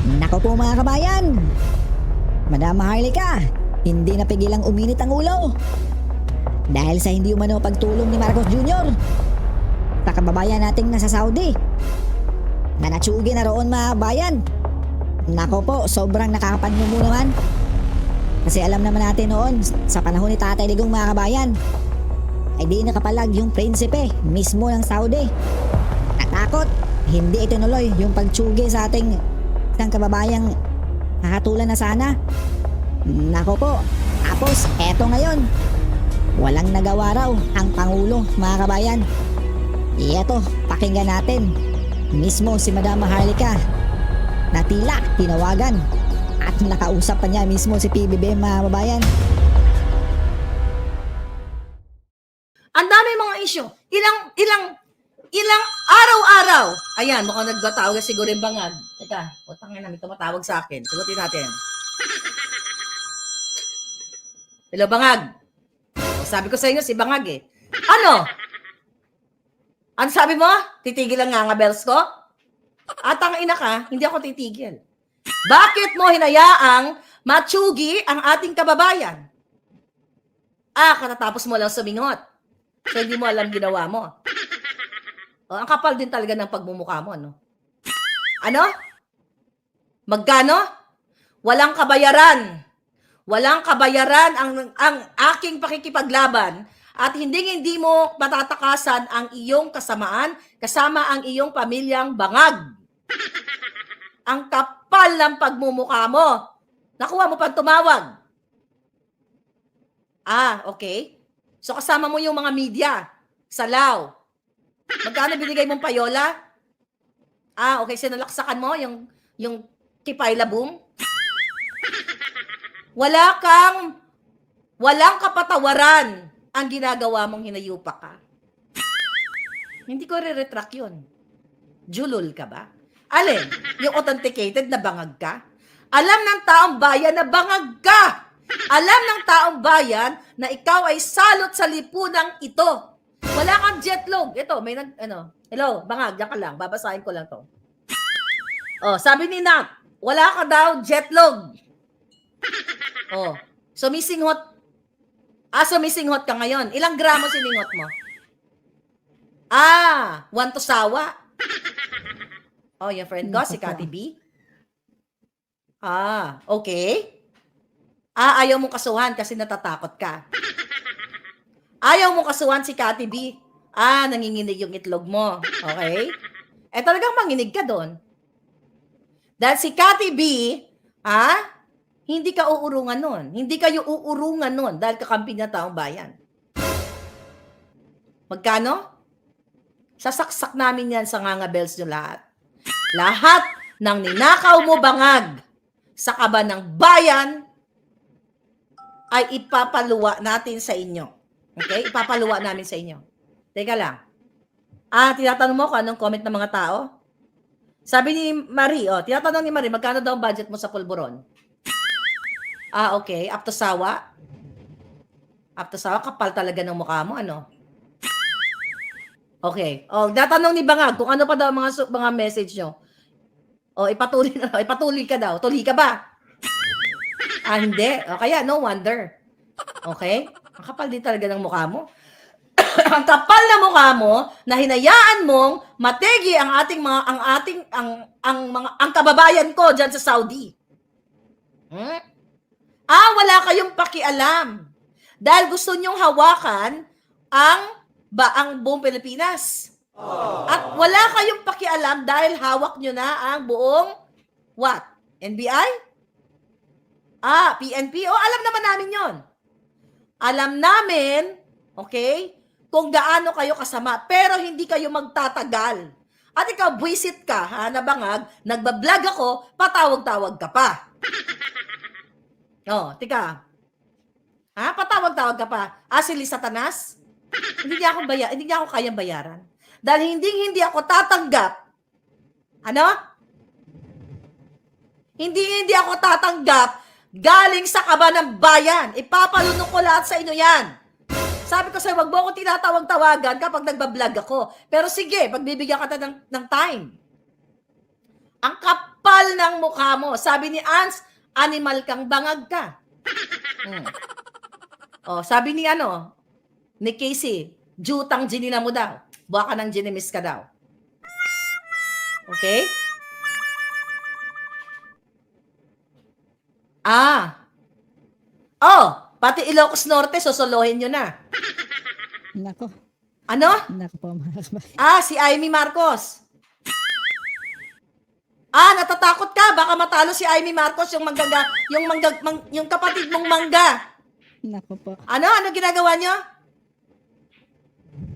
Nako po mga kabayan, Madam Maharlika, hindi napigilang uminit ang ulo dahil sa hindi umano pagtulong ni Marcos Jr. sa kababayan nating nasa Saudi na natsugi na roon mga kabayan. Nako po, sobrang nakakapanlumo naman kasi alam naman natin noon sa panahon ni Tatay Digong mga kabayan ay di nakapalag yung prinsipe mismo ng Saudi. Natakot, hindi itinuloy yung pagtsugi sa ating isang kababayang nakatulan na sana. Nako po, tapos eto ngayon, walang nagawa raw ang Pangulo mga kabayan. Eto, pakinggan natin mismo si Madam Maharlika na tila tinawagan at nakausap pa niya mismo si PBBM mga kabayan. Ang dami mga issue. Ilang araw-araw. Ayan, mukhang nagtatawag siguro yung bangag. Teka, putang ina, may tumatawag sa akin. Sagutin natin. Hello, bangag. O, sabi ko sa inyo, si bangag eh. Ano? Ano sabi mo? Titigil ang nga bells ko? At ang ina ka, hindi ako titigil. Bakit mo hinayaang matsugi ang ating kababayan? Katatapos mo lang sumingot. So, hindi mo alam ginawa mo. O, ang kapal din talaga ng pagmumukha mo, ano? Ano? Magkano? Walang kabayaran. Walang kabayaran ang aking pakikipaglaban at hindi mo matatakasan ang iyong kasamaan kasama ang iyong pamilyang bangag. Ang kapal ng pagmumukha mo. Nakuha mo pang tumawag. Okay. So kasama mo yung mga media. Salaw. Magkano binigay mong payola? Okay. Sinalaksakan mo yung Kipayla Boom? Walang kapatawaran ang ginagawa mong hinayupa ka. Hindi ko re-retract yun. Julol ka ba? Alin? Yung authenticated na bangag ka? Alam ng taong bayan na bangag ka! Alam ng taong bayan na ikaw ay salot sa lipunang ito. Wala kang jetlog. Ito, may hello, bangag, diyan ka lang. Babasahin ko lang to. Sabi ni Nat, wala ka daw jetlog. Sumisinghot. Sumisinghot ka ngayon. Ilang gramo sininghot mo? 1 to sawa. Yung friend ko, si Cathy B. Okay. Ayaw mong kasuhan kasi natatakot ka. Ayaw mong kasuhan si Cathy B. Nanginginig yung itlog mo. Okay? Talagang manginig ka doon. Dahil si Cathy B, hindi ka uurungan nun. Hindi kayo uurungan nun dahil kakampi na taong bayan. Magkano? Sasaksak namin yan sa ngangabels nyo lahat. Lahat ng ninakaw mo bangag sa kaba ng bayan ay ipapaluwa natin sa inyo. Okay? Ipapaluwa namin sa inyo. Teka lang. Tinatanong mo kung anong comment ng mga tao? Sabi ni Marie, tinatanong ni Marie, magkano daw ang budget mo sa pulburon? Okay. Up to sawa? Up to sawa? Kapal talaga ng mukha mo, ano? Okay. Tinatanong ni Bangag kung ano pa daw mga message nyo. Ipatuloy na. Ipatuloy ka daw. Tuloy ka ba? Hindi. Kaya, no wonder. Okay? Ang kapal din talaga ng mukha mo. Ang kapal na mukha mo na hinayaan mong mategi ang kababayan ko diyan sa Saudi. Wala kayong pakialam. Dahil gusto nyong hawakan ang buong Pilipinas. At wala kayong pakialam dahil hawak nyo na ang buong what? NBI? PNP? Alam naman namin yon. Alam namin, okay, kung gaano kayo kasama, pero hindi kayo magtatagal. At ikaw, buwisit ka, na bangag, nagbablog ako, patawag-tawag ka pa. Tika. Patawag-tawag ka pa. Si Satanas? Hindi niya ako kayang bayaran. Dahil hindi ako tatanggap. Ano? Hindi ako tatanggap galing sa kaba ng bayan. Ipapalunok ko lahat sa inyo yan. Sabi ko sa'yo, wag mo ako tinatawag-tawagan kapag nagbablog ako. Pero sige, pagbibigyan ka ng time. Ang kapal kapal ng mukha mo. Sabi ni Ans, animal kang bangag ka. Oh, sabi ni ni Casey, jutang ginina mo daw. Buha ka ng ginimis ka daw. Okay? Pati Ilocos Norte, sosolohin nyo na. Nako, Ano? nako po mga kababayan. Si Amy Marcos. Natatakot ka. Baka matalo si Amy Marcos, yung kapatid mong mangga. Nako po. Ano ginagawa nyo?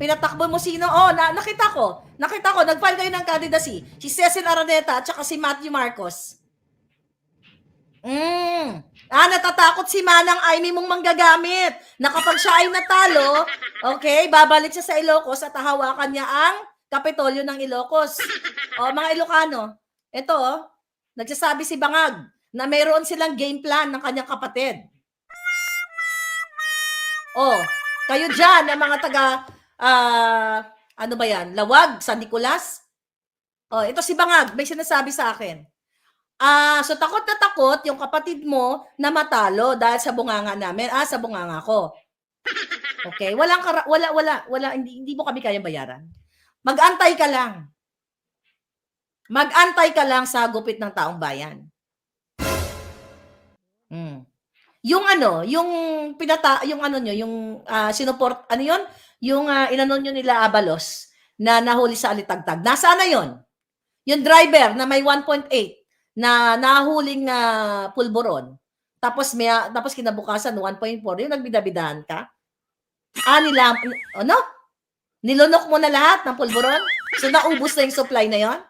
Pinatakbo mo sino? Nakita ko. Nag-file kayo ng candidacy. Si Cecil Araneta at saka si Matthew Marcos. Natatakot si Manang Amy mong manggagamit. Na kapag siya ay natalo, okay, babalik siya sa Ilocos at hahawakan niya ang Kapitolyo ng Ilocos. Mga Ilocano, ito, nagsasabi si Bangag na mayroon silang game plan ng kanyang kapatid. Kayo dyan, ng mga taga, ano ba yan, Lawag, San Nicolas? Ito si Bangag, may sinasabi sa akin. So takot na takot yung kapatid mo na matalo dahil sa bunganga namin. Sa bunganga ko. Okay, wala, hindi mo kami kayang bayaran. Mag-antay ka lang. Mag-antay ka lang sa gupit ng taong bayan. Yung sinuport, yung inano nyo nila Abalos na nahuli sa Alitagtag. Nasaan na yon? Yung driver na may 1.8 na nahuling pulburon. Tapos kinabukasan 1.4, yung nagbidabidahan ka. Nilunok mo na lahat ng pulburon? So naubos na yung supply na yon?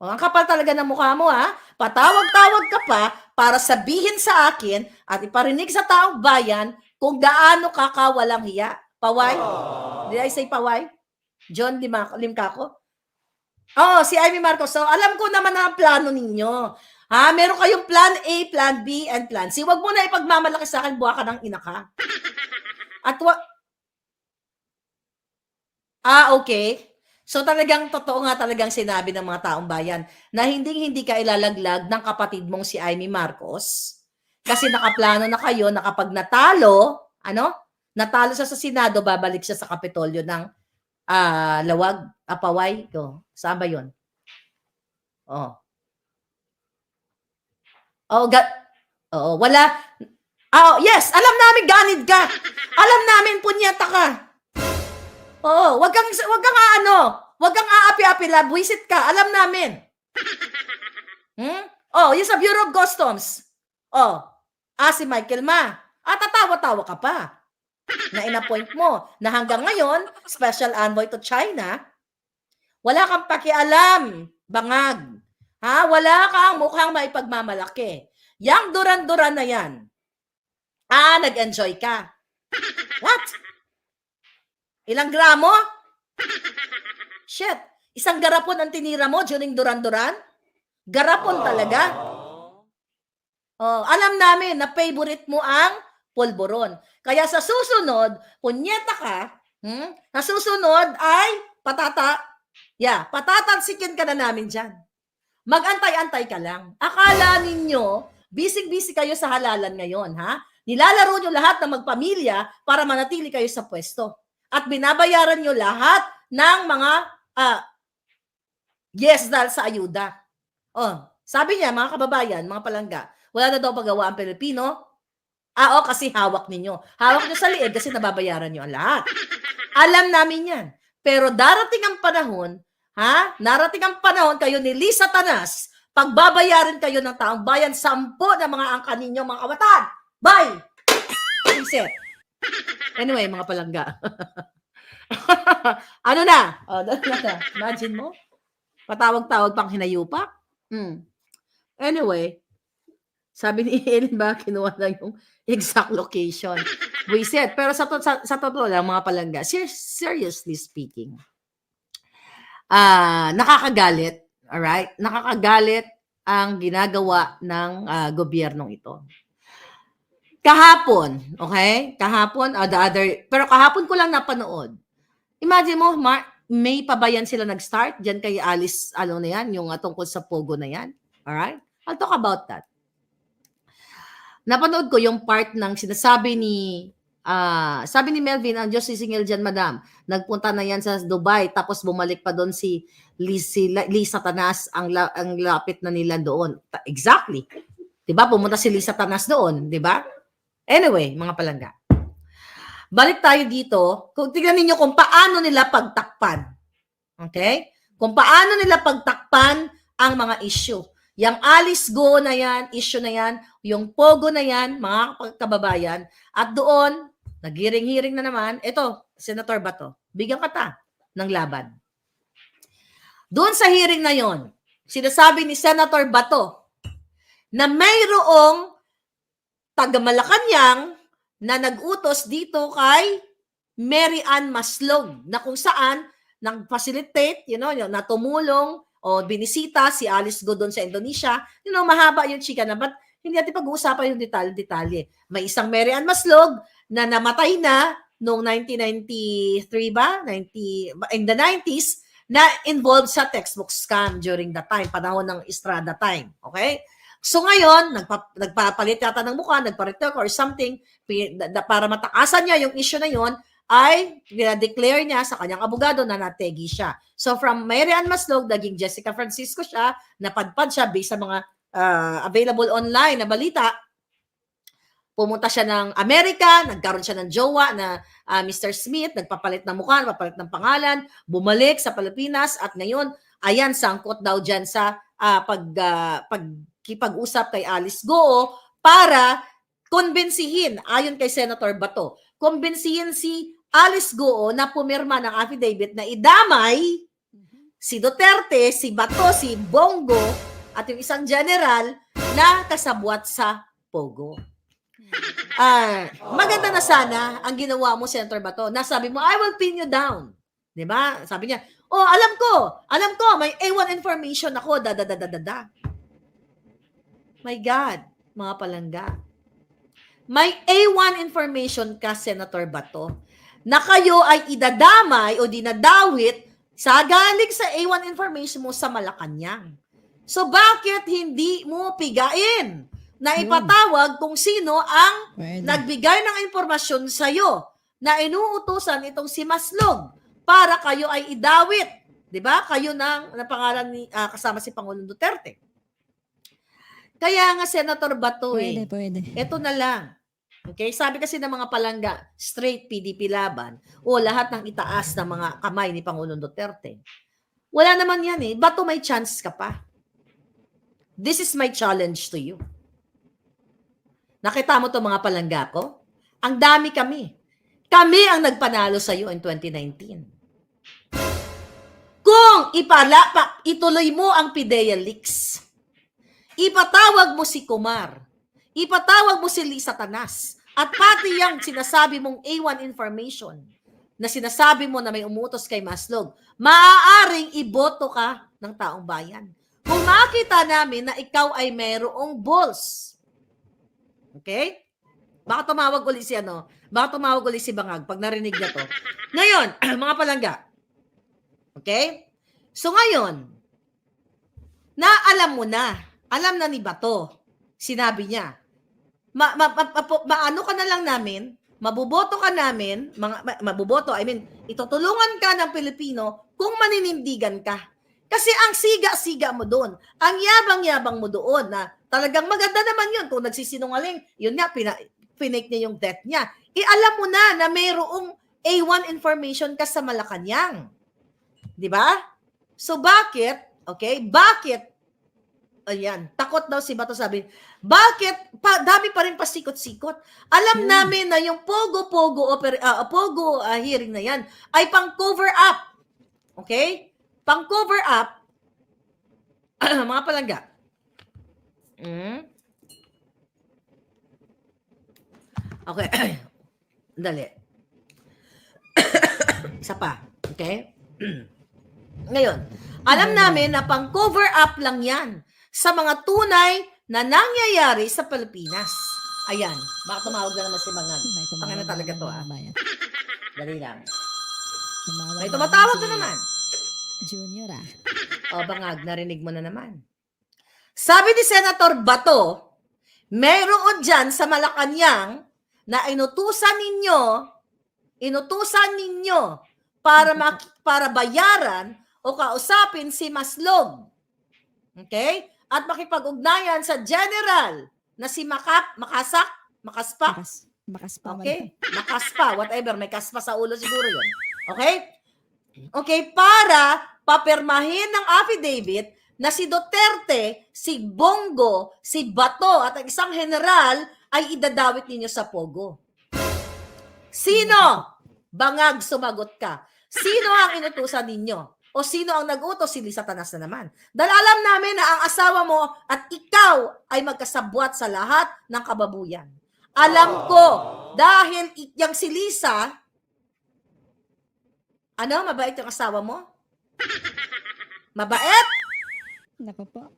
Ang kapal talaga ng mukha mo, ha? Patawag-tawag ka pa para sabihin sa akin at iparinig sa taong bayan kung gaano ka walang hiya. Paway? Did I say paway? John Limcaco? Si Amy Marcos. So, alam ko naman ang plano ninyo. Meron kayong plan A, plan B, and plan C. Huwag mo na ipagmamalaki sa akin, buha ka ng ina ka. Okay. So talagang totoo nga talagang sinabi ng mga taong bayan na hindi ka ilalaglag ng kapatid mong si Amy Marcos kasi nakaplano na kayo na kapag natalo siya sa Senado, babalik siya sa Kapitolyo ng Lawag, Apaway. Saan ba yun? Wala. Yes, alam namin ganid ka. Alam namin punyeta ka. Wag kang aapi-api, labwisit ka. Alam namin. Yung sa Bureau of Customs. Si Michael Ma. Tatawa-tawa ka pa. Na in-appoint mo. Na hanggang ngayon, special envoy to China, wala kang pakialam, Bangag. Wala kang mukhang maipagmamalaki. Yang duran-duran na yan. Nag-enjoy ka. What? Ilang gramo? Shit. Isang garapon ang tinira mo during Duran-Duran? Garapon talaga. Alam namin na favorite mo ang pulburon. Kaya sa susunod, punyeta ka, sa susunod ay patatansikin ka na namin dyan. Mag-antay-antay ka lang. Akala ninyo, bisig-bisig kayo sa halalan ngayon, ha? Nilalaro nyo lahat ng magpamilya para manatili kayo sa pwesto. At binabayaran nyo lahat ng mga yes dahil sa ayuda. Sabi niya, mga kababayan, mga palangga, wala na daw paggawa ang Pilipino. Kasi hawak ninyo. Hawak nyo sa liig kasi nababayaran nyo ang lahat. Alam namin yan. Pero darating ang panahon, narating ang panahon kayo ni Lisa Tanas, pagbabayaran kayo ng taong bayan, 10 na mga angka ninyo, mga kawatan. Bye! Reset. Anyway, mga palangga. Ano na? Imagine mo? Patawag-tawag pang hinayupak? Anyway, sabi ni Ellen ba, kinuha lang yung exact location. Reset. Pero sa totoo lang, mga palangga, seriously speaking, nakakagalit, alright? Nakakagalit ang ginagawa ng gobyernong ito. Kahapon, okay? Kahapon, pero kahapon ko lang napanood. Imagine mo, May pa ba yan sila nag-start? Diyan kay Alice, ano na yan, yung tungkol sa Pogo na yan. Alright? I'll talk about that. Napanood ko yung part ng sinasabi sabi ni Melvin, ang Diyos sisingil dyan, madam. Nagpunta na yan sa Dubai, tapos bumalik pa doon si Lisa Tanas, ang lapit na nila doon. Exactly. Diba? Pumunta si Lisa Tanas doon. Diba? Anyway, mga palangga. Balik tayo dito. Kung tingnan niyo kung paano nila pagtakpan. Okay? Kung paano nila pagtakpan ang mga issue. Yung Alice Go na yan, issue na yan, yung Pogo na yan, mga kababayan, at doon, naghiring-hiring na naman, ito, Senator Bato, bigyan ka ng laban. Doon sa hearing na yon, sinasabi ni Senator Bato na mayroong taga-Malacanang na nag-utos dito kay Mary Ann Maslog na kung saan nag-facilitate, na tumulong o binisita si Alice Go doon sa Indonesia. Mahaba yung chika na, but hindi natin pag-uusapan yung detalye. May isang Mary Ann Maslog na namatay na noong 1993 ba? In the 90s, na involved sa textbook scam during that time, panahon ng Estrada time. Okay? So ngayon, nagpapalit yata ng mukha, nagpa-retalk or something, para matakasan niya yung issue na yon, ay declare niya sa kanyang abogado na nategi siya. So from Mary Ann Maslog, naging Jessica Francisco siya, napadpad siya based sa mga available online na balita. Pumunta siya ng Amerika, nagkaroon siya ng jowa na Mr. Smith, nagpapalit ng mukha, nagpapalit ng pangalan, bumalik sa Pilipinas at ngayon, ayan, sangkot daw dyan sa pagkipag-usap kay Alice Go para konbensihin, ayon kay Senator Bato, konbensihin si Alice Go na pumirma ng affidavit na idamay si Duterte, si Bato, si Bongo, at yung isang general na kasabwat sa Pogo. Maganda na sana ang ginawa mo, Senator Bato. Nasabi mo, I will pin you down. Diba? Sabi niya, alam ko, may A1 information ako, My God, mga palangga. May A1 information ka, Senator Bato, na kayo ay idadamay o dinadawit sa galing sa A1 information mo sa Malacanang. So bakit hindi mo pigain na ipatawag kung sino ang nagbigay ng impormasyon sa iyo na inuutusan itong si Maslog para kayo ay idawit, 'di ba? Kayo na pangalan ni kasama si Pangulong Duterte. Kaya nga Senator Bato, Pwede. Ito na lang. Okay, sabi kasi ng mga palangga, straight PDP laban o lahat ng itaas ng mga kamay ni Pangulong Duterte. Wala naman yan Bato, may chance ka pa. This is my challenge to you. Nakita mo to mga palangga ko? Ang dami kami. Kami ang nagpanalo sa iyo in 2019. Kung ituloy mo ang PIDEA leaks, ipatawag mo si Kumar, ipatawag mo si Lisa Tanas, at pati yung sinasabi mong A1 information na sinasabi mo na may umutos kay Maslog, maaaring iboto ka ng taong bayan. Kung makita namin na ikaw ay mayroong balls. Okay? Baka tumawag ulit si Bangag pag narinig na to. Ngayon, mga palangga. Okay? So ngayon, alam na ni Bato, sinabi niya, maano ka na lang namin, mabuboto ka namin, itutulungan ka ng Pilipino kung maninindigan ka. Kasi ang siga-siga mo doon, ang yabang-yabang mo doon na talagang maganda naman yun kung nagsisinungaling, yun nga, pinake niya yung death niya. Alam mo na mayroong A1 information ka sa Malacanang. Di ba? So bakit, ayan, takot daw si Bato sabi, bakit dami pa rin pasikot-sikot? Alam namin na yung Pogo hearing na yan ay pang-cover up. Okay? Pang-cover up, mga palangga. Okay. Dali. Isa pa. Okay? Ngayon, alam namin na pang-cover up lang yan sa mga tunay na nangyayari sa Pilipinas. Ayan. Baka tumawag na naman si Bangag. Pangano talaga to, Dali lang. May tumatawag na naman. Junior ah. O, Bangag, narinig mo na naman. Sabi ni Senator Bato, mayroon dyan sa Malacanang na inutusan ninyo para bayaran o kausapin si Maslog. Okay? At makipag-ugnayan sa general na si Makaspak. Makaspa. Okay? Makaspa, whatever. May kaspa sa ulo siguro yun. Okay? Okay, para papirmahin ng affidavit na si Duterte, si Bongo, si Bato at ang isang general ay idadawit ninyo sa Pogo. Sino? Bangag, sumagot ka. Sino ang inutusan ninyo? O sino ang nag-utos? Si Lisa Tanas na naman. Dahil alam namin na ang asawa mo at ikaw ay magkasabwat sa lahat ng kababuyan. Alam ko, dahil yung si Lisa, mabait yung asawa mo? Mabait? Nako po.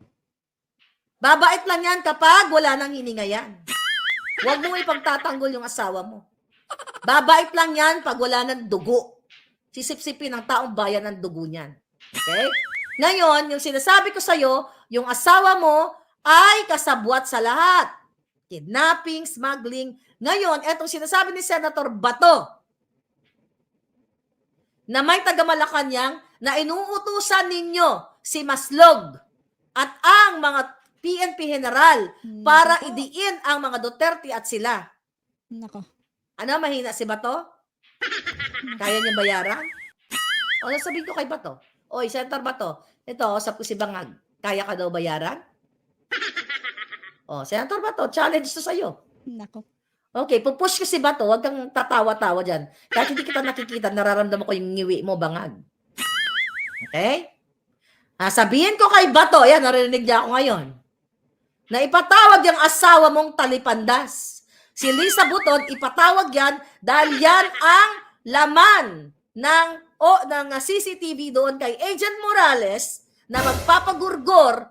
Babait lang yan kapag wala nang hininga yan. Huwag mo ipagtatanggol yung asawa mo. Babait lang yan pag wala nang dugo. Sisipsipin ng taong bayan ng dugo niyan. Okay? Ngayon, yung sinasabi ko sa'yo, yung asawa mo ay kasabwat sa lahat. Kidnapping, smuggling. Ngayon, etong sinasabi ni Senator Bato, na may taga-Malacanang na inuutusan ninyo si Maslog at ang mga PNP General para idiin ang mga Duterte at sila. Nako. Mahina si Bato? Kaya niyang bayaran? O, sabihin ko kay Bato, oy, Senator Bato, ito, usap ko si Bangag, kaya ka daw bayaran? O, Senator Bato, challenge to sa'yo. Nako. Okay, pupush ko si Bato, huwag kang tatawa-tawa dyan. Kahit hindi kita nakikita, nararamdaman ko yung ngiwi mo, Bangag. Okay? Sabihin ko kay Bato, yan, narinig niya ako ngayon, na ipatawag yung asawa mong talipandas. Si Lisa Buton, ipatawag yan dahil yan ang laman ng CCTV doon kay Agent Morales na magpapagurgor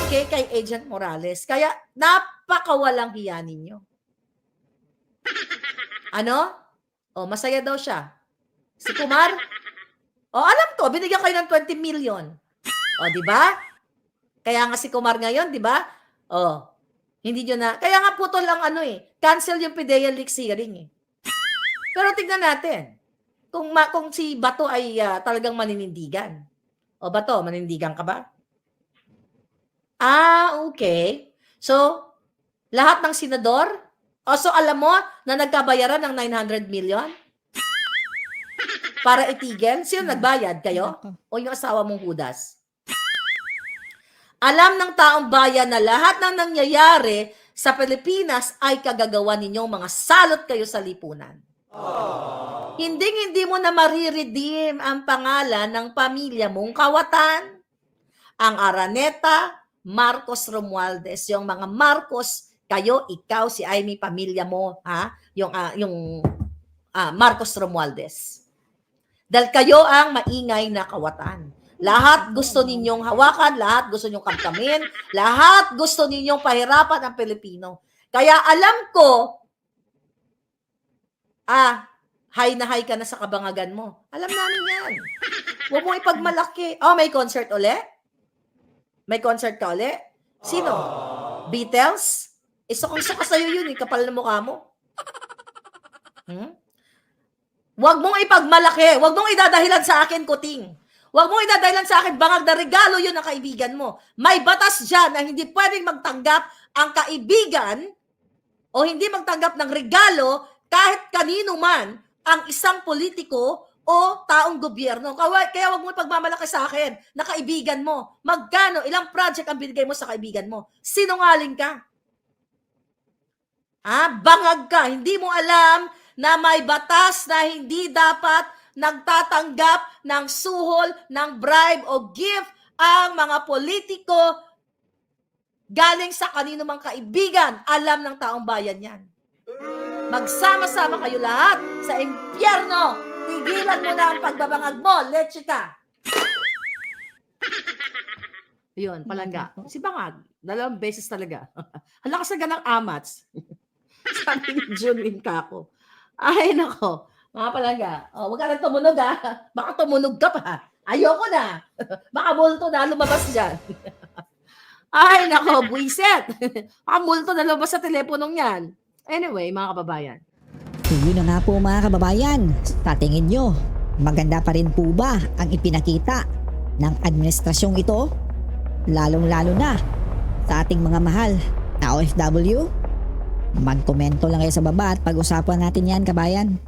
kay Agent Morales. Kaya napakawalang hiya ninyo. Masaya daw siya. Si Kumar? Alam ko, binigyan kayo ng 20 million. Di ba? Kaya nga si Kumar ngayon, di ba? Hindi nyo na. Kaya nga putol ang cancel yung PDEA leaks hearing Pero tignan natin. Kung si Bato ay talagang maninindigan. Bato, maninindigan ka ba? Okay. So, lahat ng senador, so alam mo na nagkabayaran ng 900 million? Para itigil? Sino nagbayad? Kayo? O yung asawa mong Judas? Alam ng taong bayan na lahat ng nangyayari sa Pilipinas ay kagagawa ninyong mga salot kayo sa lipunan. Hindi mo na mariredeem ang pangalan ng pamilya mong kawatan. Ang Araneta, Marcos Romualdez, yung mga Marcos, kayo, ikaw, si Amy, pamilya mo, yung Marcos Romualdez. Dahil kayo ang maingay na kawatan. Lahat gusto ninyong hawakan, lahat gusto ninyong kamkamin, lahat gusto ninyong pahirapan ang Pilipino. Kaya alam ko, high na high ka na sa kabangagan mo. Alam namin yan. Huwag mo ipagmalaki. May concert uli? May concert ka uli? Sino? Beatles? Isukang-suka sa'yo yun, kapal na mukha mo. Huwag mong ipagmalaki. Huwag mong idadahilan sa akin, kuting. Huwag mong idadahilan sa akin, Bangag, na regalo yun ang kaibigan mo. May batas dyan na hindi pwedeng magtanggap ang kaibigan o hindi magtanggap ng regalo kahit kanino man ang isang politiko o taong gobyerno. Kaya huwag mo ipagmamalaki sa akin na kaibigan mo. Magkano, ilang project ang binigay mo sa kaibigan mo? Sinungaling ka. Bangag ka. Hindi mo alam na may batas na hindi dapat nagtatanggap ng suhol, ng bribe o gift ang mga politiko galing sa kanino mang kaibigan. Alam ng taong bayan yan. Magsama-sama kayo lahat sa impyerno. Tigilan mo na ang pagbabangag mo. Leche ka. Yun, palangga. Si Bangag, 2 beses talaga. Halakas na ganang amats. Sabi ni Junwin Kako. Ay, nako. Mga palangga, huwag ka nang tumunog baka tumunog ka pa. Ayoko na. Baka multo na lumabas dyan. Ay, nako, buisit. Baka multo na lumabas sa teleponong yan. Anyway, mga kababayan. So yun na nga po mga kababayan, sa tingin nyo, maganda pa rin po ba ang ipinakita ng administrasyong ito? Lalong-lalo na sa ating mga mahal na OFW? Magkomento lang kayo sa baba at pag-usapan natin yan, kabayan.